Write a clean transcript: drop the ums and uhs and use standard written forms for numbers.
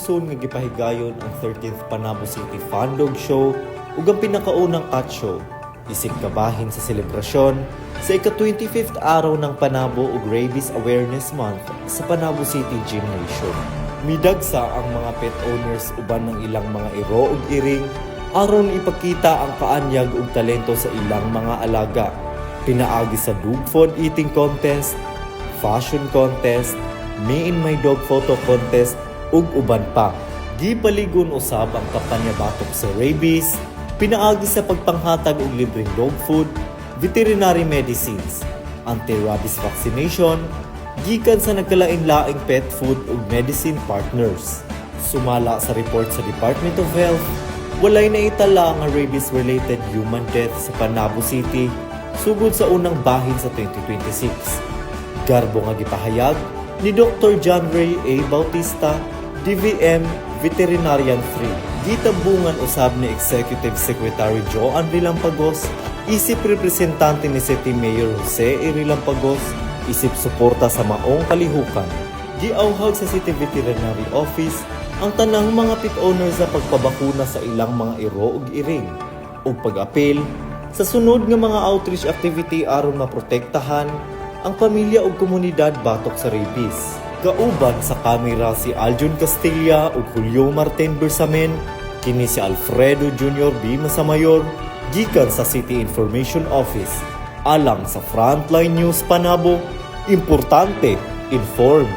Soon nga gipahigayon ang 13th Panabo City Fandog Show ug ang pinakaunang cat show isip kabahin sa selebrasyon sa ika-25th araw ng Panabo ug Rabies Awareness Month sa Panabo City Gymnasium. Midagsa ang mga pet owners uban ng ilang mga iro ug iring aron ipakita ang kaanyag ug talento sa ilang mga alaga. Pinaagi sa dog food eating contest, fashion contest, me and my dog photo contest ug uban pa. Gipaligon usab ang kampanya batok sa rabies, pinaagi sa pagpanghatag og libreng dog food, veterinary medicines, anti-rabies vaccination, gikan sa nagkalain-laing pet food ug medicine partners. Sumala sa report sa Department of Health, walay naitala nga rabies-related human death sa Panabo City sugod sa unang bahin sa 2026. Garbo nga gipahayag ni Dr. John Ray A. Bautista, DVM Veterinarian 3. Gitabungan usab ni Executive Secretary Joan Rilampagos, isip representante ni City Mayor Jose E. Rilampagos, isip suporta sa maong kalihukan. Giauhag sa City Veterinary Office ang tanang mga pet owners sa pagpabakuna sa ilang mga iro ug iring ug pag-apil sa sunod nga mga outreach activity aron maprotektahan ang pamilya ug komunidad batok sa rabies. Kauban sa kamera si Aljon Castilla ug Julio Martin Bersamen, kini si Alfredo Jr. B. Masamayor, gikan sa City Information Office. Alang sa Frontline News Panabo, importante, informed.